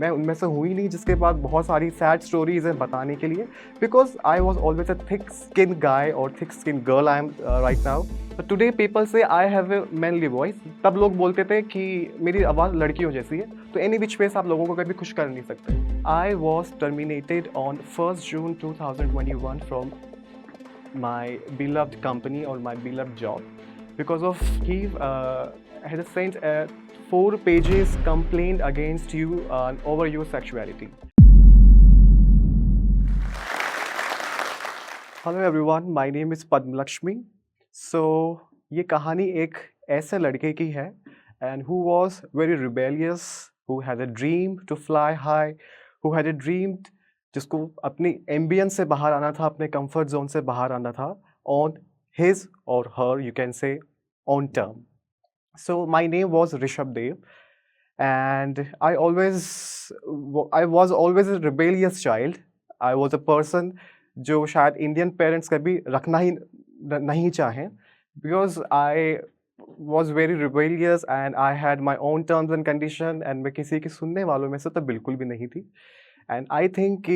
मैं उनमें से हूँ ही नहीं जिसके पास बहुत सारी सैड स्टोरीज़ हैं बताने के लिए, because I was always a thick skin guy और thick skin girl I am right now. तो टुडे पीपल से I have a manly voice. तब लोग बोलते थे कि मेरी आवाज़ लड़कियों जैसी है, तो एनी व्हिच वेज़ आप लोगों को कभी खुश कर नहीं सकते। I was terminated on 1st June 2021 from my beloved company or my beloved job because of he had sent a 4 pages complaint against you over your sexuality. Hello everyone, my name is Padma Lakshmi. So ये कहानी एक ऐसे लड़के की है and who was very rebellious, who had a dream to fly high, who had a dream जिसको अपनी ambience से बाहर आना था, अपने कंफर्ट जोन से बाहर आना था ऑन हिज और her you can say on term. So my name was Rishabh Dev and I was always a rebellious child. I was a person जो शायद इंडियन पेरेंट्स कभी रखना ही नहीं चाहें, because I was very rebellious and I had my own terms and condition and मैं किसी की सुनने वालों में से तो बिल्कुल भी नहीं थी. And I think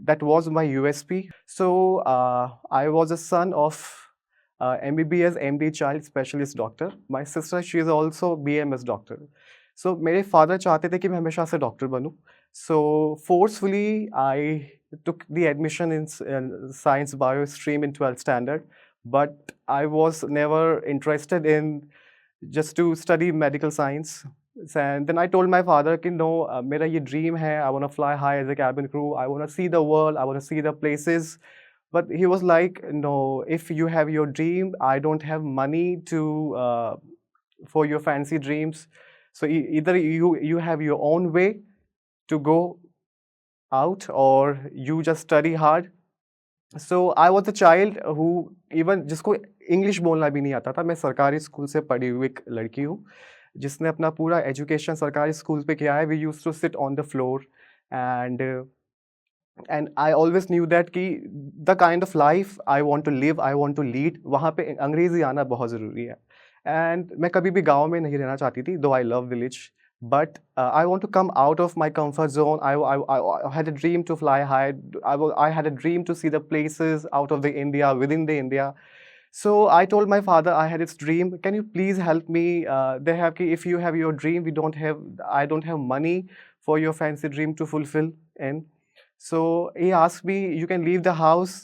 that was my USP. So I was a son of MBBS MD child specialist doctor. My sister, she is also BMS doctor. So मेरे फादर चाहते थे कि मैं हमेशा से doctor बनूं. So forcefully I took the admission in science bio stream in 12th standard, but I was never interested in just to study medical science. And then I told my father कि no, मेरा ये dream है, I want to fly high as a cabin crew, I want to see the world, I want to see the places. But he was like, no, if you have your dream, I don't have money to for your fancy dreams. So either you have your own way to go out or you just study hard. So I was a child who even जिसको English बोलना भी नहीं आता था. मैं सरकारी school से पढ़ी हुई एक लड़की हूँ जिसने अपना पूरा एजुकेशन सरकारी स्कूल पे किया है. We used to sit on the floor and I always knew that कि the kind of life I want to live, I want to lead, वहाँ पे अंग्रेज़ी आना बहुत ज़रूरी है. And मैं कभी भी गाँव में नहीं रहना चाहती थी, though I love village. But I want to come out of my comfort zone. I had a dream to fly high. I had a dream to see the places out of the India, within the India. So I told my father I had this dream. Can you please help me? If you have your dream, I don't have money for your fancy dream to fulfill. And so he asked me, you can leave the house.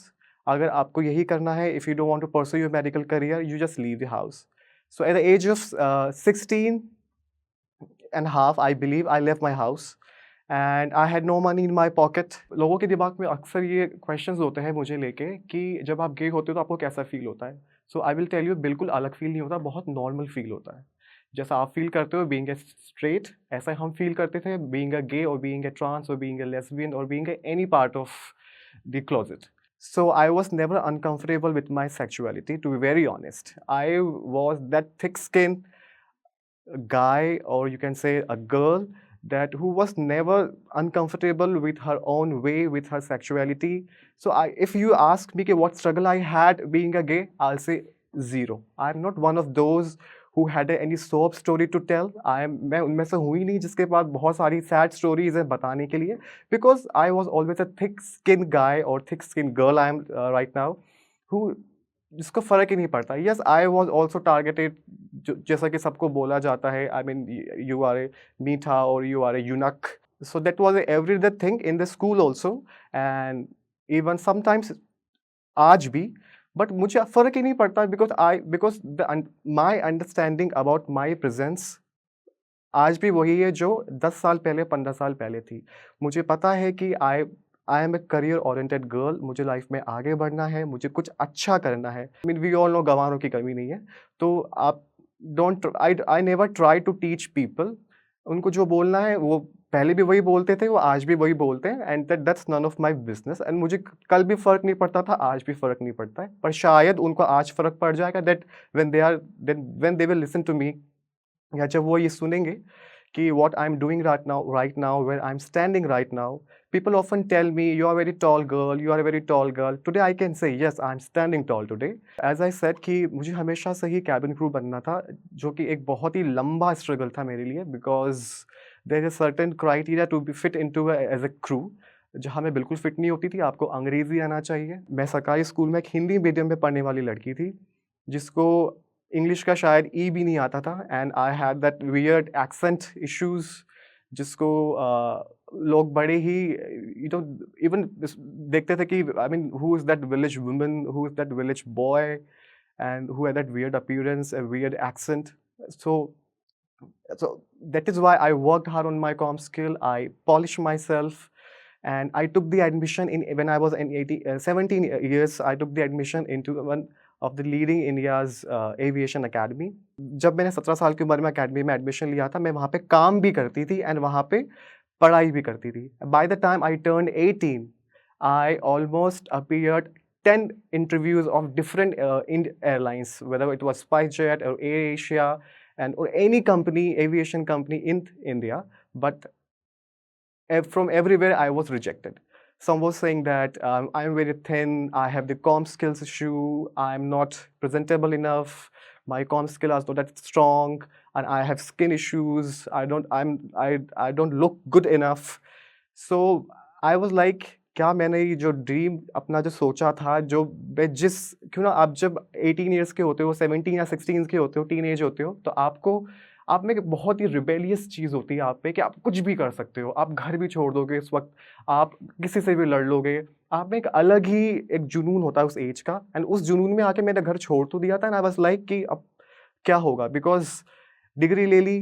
अगर आपको यही करना है, if you don't want to pursue your medical career, you just leave the house. So at the age of 16 and a half, I believe, I left my house. And I had no money in my pocket. लोगों के दिमाग में अक्सर ये questions होते हैं मुझे लेके कि जब आप गे होते हो तो आपको कैसा फील होता है. So I will tell you, बिल्कुल अलग फील नहीं होता, बहुत नॉर्मल फील होता है. जैसा आप फील करते हो बीइंग ए स्ट्रेट, ऐसा हम फील करते थे बीइंग अ गे और बीइंग ए ट्रांस और बीइंग ए लेस्बियन और being any part of the closet. So I was never uncomfortable with my sexuality, to be very honest. I was that thick-skinned guy, or you can say a girl, that who was never uncomfortable with her own way, with her sexuality. So if you ask me what struggle I had being a gay, I'll say zero. I'm not one of those who had any soap story to tell. मैं उनमें से हूँ ही नहीं जिसके पास बहुत सारी sad stories हैं बताने के लिए, because I was always a thick skin guy or thick skin girl I am right now, who जिसको फ़र्क ही नहीं पड़ता. Yes, I was also targeted, जैसा कि सबको बोला जाता है, I mean, you are a मीठा or you are a eunuch. So that was a everyday thing in the school also, and even sometimes आज भी. बट मुझे फ़र्क ही नहीं पड़ता because my understanding about my presence आज भी वही है जो 10 साल पहले 15 साल पहले थी. मुझे पता है कि I am a career oriented girl. मुझे लाइफ में आगे बढ़ना है, मुझे कुछ अच्छा करना है. I mean we all know गंवारों की कमी नहीं है. तो आप I never try to teach people. उनको जो बोलना है वो पहले भी वही बोलते थे, वो आज भी वही बोलते हैं, and that's none of my business. एंड मुझे कल भी फ़र्क नहीं पड़ता था, आज भी फ़र्क नहीं पड़ता है, पर शायद उनको आज फ़र्क पड़ जाएगा that when they will listen to me, या जब वो ये सुनेंगे कि what I'm doing right now, where I'm standing right now. People often tell me, you are a very tall girl, you are a very tall girl. Today I can say, yes, I'm standing tall today. As I said कि मुझे हमेशा से ही cabin crew बनना था, जो कि एक बहुत ही लंबा struggle था मेरे लिए, because there is a certain criteria to be fit into as a crew, जहाँ मैं बिल्कुल फिट नहीं होती थी। आपको अंग्रेज़ी आना चाहिए। मैं सरकारी स्कूल में एक हिंदी मीडियम में पढ़ने वाली लड़की थी, जिसको इंग्लिश का शायद ई भी नहीं आता था, and I had that weird accent issues, जिसको लोग बड़े ही यू नो इवन देखते थे कि I mean who is that village woman, who is that village boy, and who had that weird appearance, a weird accent. So, so that is why I worked hard on my comm skill. I polished myself, and I took the admission in when I was in 17 years. I took the admission into one of the leading India's aviation academy. जब मैंने 17 साल की उम्र में academy में admission लिया था, मैं वहाँ पे काम भी करती थी एंड वहाँ पे पढ़ाई भी करती थी। By the time I turned 18, I almost appeared 10 interviews of different airlines, whether it was SpiceJet or AirAsia and or any company, aviation company in India. But from everywhere I was rejected. Some was saying that I'm very thin, I have the comm skills issue, I'm not presentable enough, my comm skills are not that strong, and I have skin issues, I don't look good enough. So I was like, क्या मैंने ये जो dream अपना जो सोचा था, जो मैं जिस क्यों ना आप जब 18 ईयर्स के होते हो, 17 या 16 के होते हो, टीन एज होते हो, तो आपको आप में एक बहुत ही रिबेलियस चीज़ होती है आप पे कि आप कुछ भी कर सकते हो, आप घर भी छोड़ दोगे इस वक्त, आप किसी से भी लड़ लोगे, आप में एक अलग ही एक जुनून होता है उस एज का, एंड उस जुनून में आके मैंने घर छोड़ तो दिया था, एंड आई वाज लाइक कि अब क्या होगा, बिकॉज डिग्री ले ली,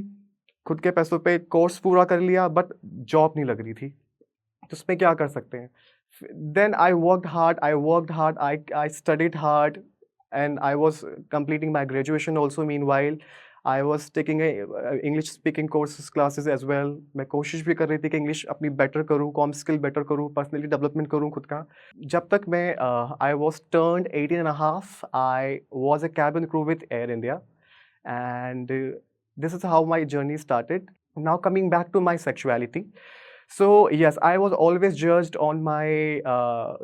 खुद के पैसों पे कोर्स पूरा कर लिया, बट जॉब नहीं लग रही थी, तो उसमें क्या कर सकते हैं। Then I worked hard, I studied hard, and I was completing my graduation also meanwhile. I was taking a English speaking courses classes as well. मैं कोशिश भी कर रही थी कि इंग्लिश अपनी बेटर करूँ, कॉम स्किल बेटर करूँ, पर्सनली डेवलपमेंट करूँ खुद का। जब तक मैं I was turned 18 and a half, I was a cabin crew with Air India, and this is how my journey started. Now coming back to my sexuality. So yes, I was always judged on my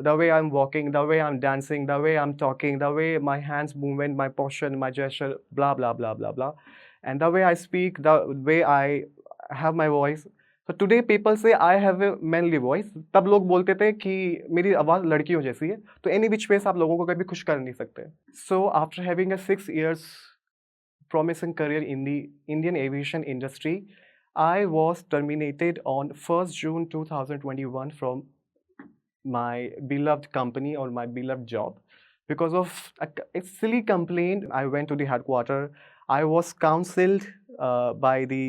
the way I'm walking, the way I'm dancing, the way I'm talking, the way my hands movement, my posture, my gesture, blah blah blah blah blah, and the way I speak, the way I have my voice. So today people say I have a manly voice. तब लोग बोलते थे कि मेरी आवाज़ लड़कियों जैसी है, तो any which ways आप लोगों को कभी खुश कर नहीं सकते। So after having a 6 years promising career in the Indian aviation industry, I was terminated on 1st June 2021 from my beloved company or my beloved job because of a silly complaint. I went to the headquarters. I was counseled by the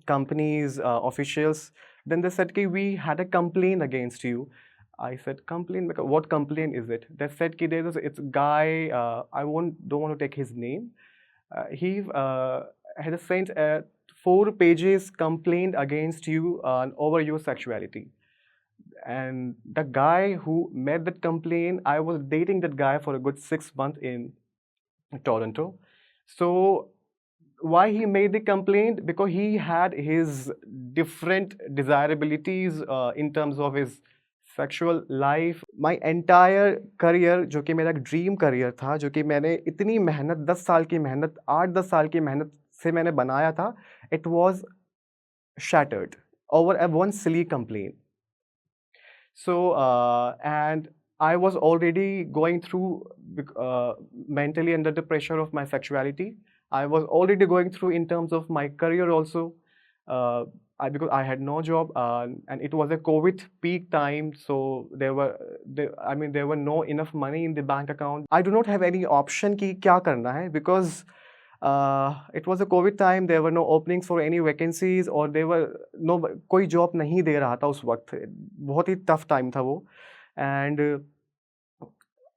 company's officials. Then they said, we had a complaint against you. I said, complaint? What complaint is it? They said, it's a guy, don't want to take his name. He had sent a 4 pages complaint against you over your sexuality. And the guy who made that complaint, I was dating that guy for a good 6 months in Toronto. So why he made the complaint? Because he had his different desirabilities in terms of his sexual life. My entire career, जो कि मेरा dream career था, जो कि मैंने इतनी मेहनत 10 साल की मेहनत 8-10 साल की मेहनत से मैंने बनाया था, it was shattered over a one silly complaint. So and I was already going through mentally under the pressure of my sexuality. I was already going through in terms of my career also, because I had no job, and it was a COVID peak time, so there were no enough money in the bank account. I do not have any option कि क्या करना है, because it was a COVID time. There were no openings for any vacancies, or there were no, कोई job नहीं दे रहा था उस वक्त, बहुत ही tough time था वो, and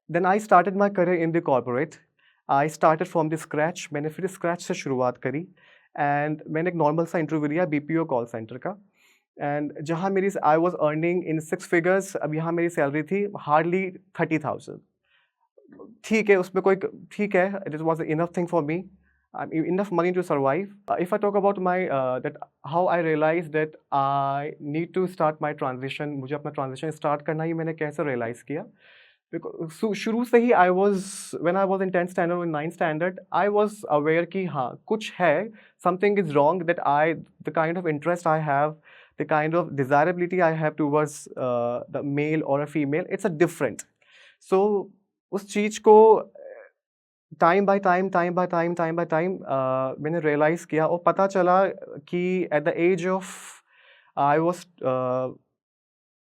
then I started my career in the corporate. I started from the scratch. मैंने फिर scratch से शुरुआत करी, and मैंने एक normal सा interview लिया BPO call center का, and जहाँ मेरी I was earning in 6 figures, अब यहाँ मेरी salary थी hardly 30,000. ठीक है, उसमें कोई ठीक है, it was enough thing for me, enough money to survive. If I talk about my that how I realized that I need to start my transition, मुझे अपना transition start करना ही मैंने कैसे realize किया, शुरू से ही I was when I was in 10th standard और 9th standard I was aware कि हाँ कुछ है, something is wrong, that I the kind of interest I have, the kind of desirability I have towards the male or a female, it's a different. So उस चीज़ को time by time मैंने realize किया और पता चला कि at the age of I was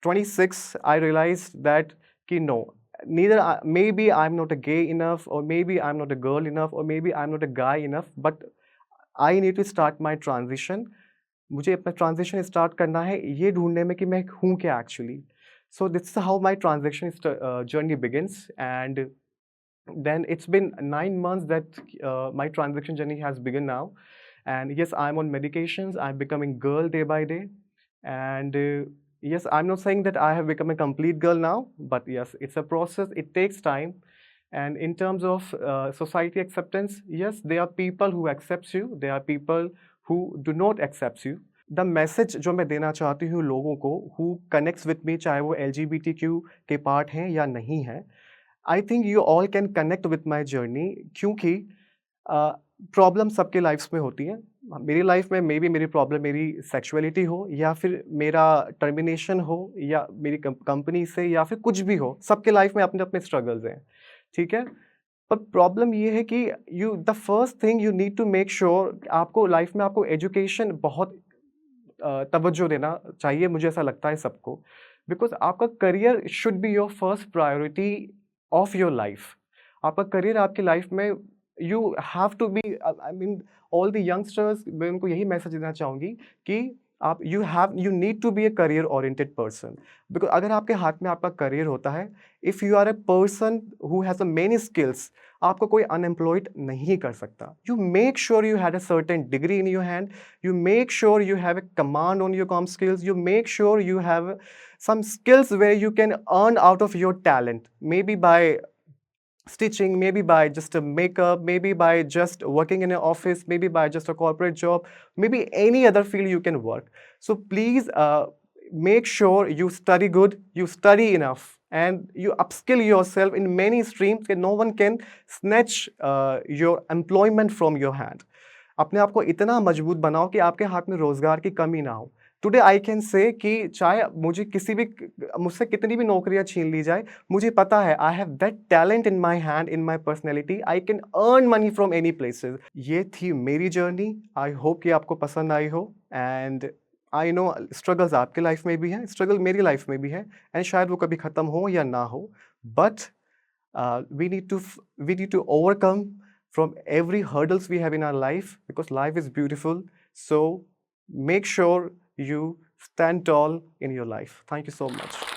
26 I realized that कि no, neither maybe I'm not a gay enough, or maybe I'm not a girl enough, or maybe I'm not a guy enough, but I need to start my transition. मुझे अपना transition start करना है ये ढूंढने में कि मैं हूँ क्या actually. So this is how my transaction journey begins, and then it's been 9 months that my transition journey has begun now. And yes, I'm on medications, I'm becoming girl day by day. And yes, I'm not saying that I have become a complete girl now, but yes, it's a process, it takes time. And in terms of society acceptance, yes, there are people who accept you, there are people who do not accept you. The message जो मैं देना चाहती हूँ लोगों को who connects with me, चाहे वो LGBTQ के पार्ट हैं या नहीं हैं, I think you all can connect with my journey, क्योंकि प्रॉब्लम सबके लाइफ्स में होती है. मेरी लाइफ में मे बी मेरी प्रॉब्लम मेरी सेक्सुअलिटी हो, या फिर मेरा टर्मिनेशन हो, या मेरी कंपनी से, या फिर कुछ भी हो. सबके लाइफ में अपने अपने स्ट्रगल्स हैं, ठीक है. पर प्रॉब्लम ये है कि the first thing you need to make sure, आपको लाइफ में आपको एजुकेशन बहुत तवज्जो देना चाहिए, मुझे ऐसा लगता है सबको. बिकॉज आपका career should be your first priority of your life. आपका करियर आपकी लाइफ में, you have to be, I mean all the youngsters, मैं उनको यही मैसेज देना चाहूँगी कि आप you need to be a career oriented person. Because अगर आपके हाथ में आपका करियर होता है, if you are a person who has a many skills, आपको कोई अनएम्प्लॉयड नहीं कर सकता. You make sure you had a certain degree in your hand, you make sure you have a command on your com skills, you make sure you have some skills where you can earn out of your talent, maybe by stitching, maybe by just a makeup, maybe by just working in an office, maybe by just a corporate job, maybe any other field you can work. So please make sure you study good, you study enough, and you upskill yourself in many streams that no one can snatch your employment from your hand. अपने आप को इतना मजबूत बनाओ कि आपके हाथ में रोजगार की कमी ना हो. टुडे आई कैन से कि चाहे मुझे मुझसे कितनी भी नौकरियां छीन ली जाए, मुझे पता है I have that talent in my hand, in my personality, I can earn money from any places. ये थी मेरी जर्नी. आई होप कि आपको पसंद आई हो. एंड आई नो स्ट्रगल्स आपके लाइफ में भी हैं, स्ट्रगल मेरी लाइफ में भी है, एंड शायद वो कभी ख़त्म हो या ना हो, but we need to overcome from every hurdles we have in our life, because life is beautiful. So make sure you stand tall in your life. Thank you so much.